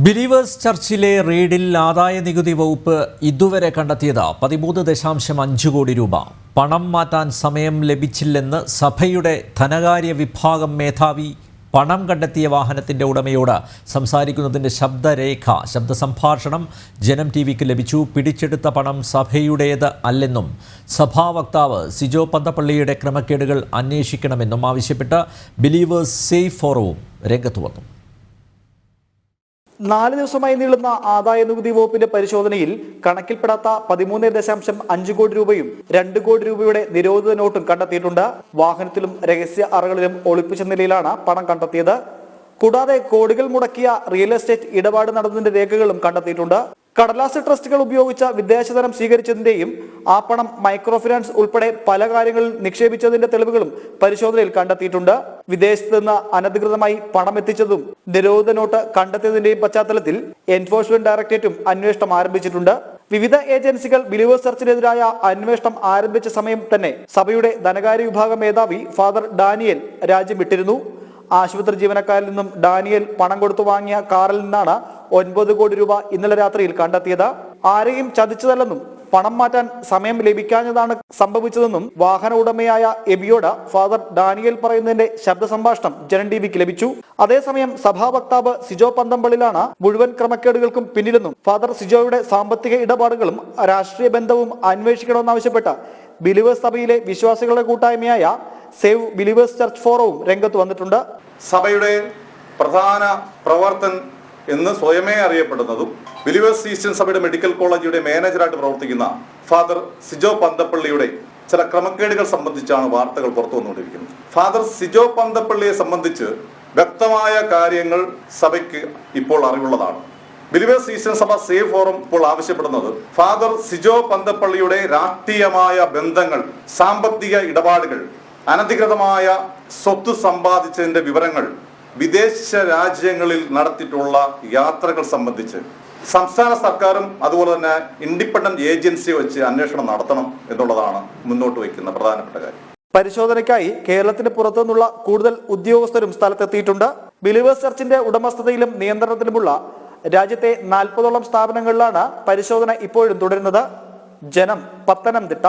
Believers ചർച്ചിലെ റെയ്ഡിൽ ആദായനികുതി വകുപ്പ് ഇതുവരെ കണ്ടെത്തിയത് 13.5 കോടി രൂപ. പണം മാറ്റാൻ സമയം ലഭിച്ചില്ലെന്ന് സഭയുടെ ധനകാര്യ വിഭാഗം മേധാവി പണം കണ്ടെത്തിയ വാഹനത്തിന്റെ ഉടമയോട് സംസാരിക്കുന്നതിന്റെ ശബ്ദ സംഭാഷണം ജനം ടിവിക്ക് ലഭിച്ചു. പിടിച്ചെടുത്ത പണം സഭയുടേത് അല്ലെന്നും സഭാ വക്താവ് സിജോ പന്തപ്പള്ളിയുടെ ക്രമക്കേടുകൾ അന്വേഷിക്കണമെന്നും ആവശ്യപ്പെട്ട് ബിലീവേഴ്സ് സേഫ് ഫോറവും രംഗത്ത് വന്നു. 4 ദിവസമായി നീളുന്ന ആദായനികുതി വകുപ്പിന്റെ പരിശോധനയിൽ കണക്കിൽപ്പെടാത്ത 13.5 കോടി രൂപയും 2 കോടി രൂപയുടെ നിരോധിത നോട്ടും കണ്ടെത്തിയിട്ടുണ്ട്. വാഹനത്തിലും രഹസ്യ അറകളിലും ഒളിപ്പിച്ച നിലയിലാണ് പണം കണ്ടെത്തിയത്. കൂടാതെ കോടികൾ മുടക്കിയ റിയൽ എസ്റ്റേറ്റ് ഇടപാട് നടന്നതിന്റെ രേഖകളും കണ്ടെത്തിയിട്ടുണ്ട്. കടലാസ് ട്രസ്റ്റുകൾ ഉപയോഗിച്ച വിദേശധനം സ്വീകരിച്ചതിന്റെയും ആ പണം മൈക്രോ ഫിനാൻസ് ഉൾപ്പെടെ പല കാര്യങ്ങളിൽ നിക്ഷേപിച്ചതിന്റെ തെളിവുകളും പരിശോധനയിൽ കണ്ടെത്തിയിട്ടുണ്ട്. വിദേശത്ത് നിന്ന് അനധികൃതമായി പണം എത്തിച്ചതും നിരോധിത നോട്ട് കണ്ടെത്തിയതിന്റെയും പശ്ചാത്തലത്തിൽ എൻഫോഴ്സ്മെന്റ് ഡയറക്ടറേറ്റും അന്വേഷണം ആരംഭിച്ചിട്ടുണ്ട്. വിവിധ ഏജൻസികൾ ബിലീവേഴ്സ് ചർച്ചിനെതിരായ അന്വേഷണം ആരംഭിച്ച സമയം തന്നെ സഭയുടെ ധനകാര്യ വിഭാഗം മേധാവി ഫാദർ ഡാനിയൽ രാജ്യം വിട്ടിരുന്നു. ആശുപത്രി ജീവനക്കാരിൽ നിന്നും ഡാനിയൽ പണം കൊടുത്തു വാങ്ങിയ കാറിൽ നിന്നാണ് 9 കോടി രൂപ ഇന്നലെ രാത്രിയിൽ കണ്ടെത്തിയത്. ആരെയും ചതിച്ചതല്ലെന്നും പണം മാറ്റാൻ സമയം ലഭിക്കാഞ്ഞതാണ് സംഭവിച്ചതെന്നും വാഹന ഉടമയായ എബിയോട് ഫാദർ ഡാനിയൽ പറയുന്നതിന്റെ ശബ്ദ സംഭാഷണം ജനം ടിവിക്ക് ലഭിച്ചു. അതേസമയം സഭാ വക്താവ് സിജോ പന്തപ്പള്ളിയിലാണ് മുഴുവൻ ക്രമക്കേടുകൾക്കും പിന്നിലെന്നും ഫാദർ സിജോയുടെ സാമ്പത്തിക ഇടപാടുകളും രാഷ്ട്രീയ ബന്ധവും അന്വേഷിക്കണമെന്നാവശ്യപ്പെട്ട് ബിലീവേഴ്സ് സഭയിലെ വിശ്വാസികളുടെ കൂട്ടായ്മയായ സേവ് ബിലീവേഴ്സ് ചർച്ച് ഫോറവും രംഗത്ത് വന്നിട്ടുണ്ട്. സഭയുടെ പ്രധാന പ്രവർത്തൻ എന്ന് സ്വയമേ അറിയപ്പെടുന്നതും ബിലീവേഴ്സ് ക്രിസ്ത്യൻ സഭയുടെ മെഡിക്കൽ കോളേജിയുടെ മാനേജറായിട്ട് പ്രവർത്തിക്കുന്ന ഫാദർ സിജോ പന്തപ്പള്ളിയുടെ ചില ക്രമക്കേടുകൾ സംബന്ധിച്ചാണ് വാർത്തകൾ പുറത്തു വന്നുകൊണ്ടിരിക്കുന്നത്. ഫാദർ സിജോ പന്തപ്പള്ളിയെ സംബന്ധിച്ച് വ്യക്തമായ കാര്യങ്ങൾ സഭയ്ക്ക് ഇപ്പോൾ അറിവുള്ളതാണ്. ബിലീവേഴ്സ് ക്രിസ്ത്യൻ സഭ സേവ് ഫോറം ഇപ്പോൾ ആവശ്യപ്പെടുന്നത് ഫാദർ സിജോ പന്തപ്പള്ളിയുടെ രാഷ്ട്രീയമായ ബന്ധങ്ങൾ, സാമ്പത്തിക ഇടപാടുകൾ, അനധികൃതമായ സ്വത്ത് സമ്പാദിച്ചതിന്റെ വിവരങ്ങൾ, വിദേശ രാജ്യങ്ങളിൽ നടത്തിയിട്ടുള്ള യാത്രകൾ സംബന്ധിച്ച് സംസ്ഥാന സർക്കാരും അതുപോലെ തന്നെ ഇൻഡിപെൻഡന്റ് ഏജൻസി വെച്ച് അന്വേഷണം നടത്തണം എന്നുള്ളതാണ് മുന്നോട്ട് വയ്ക്കുന്ന പ്രധാനപ്പെട്ട കാര്യം. പരിശോധനയ്ക്കായി കേരളത്തിന് പുറത്തുനിന്നുള്ള കൂടുതൽ ഉദ്യോഗസ്ഥരും സ്ഥലത്തെത്തിയിട്ടുണ്ട്. ബിലീവേഴ്സ് ചർച്ചിന്റെ ഉടമസ്ഥതയിലും നിയന്ത്രണത്തിലുമുള്ള രാജ്യത്തെ 40ഓളം സ്ഥാപനങ്ങളിലാണ് പരിശോധന ഇപ്പോഴും തുടരുന്നത്. ജനം, പത്തനംതിട്ട.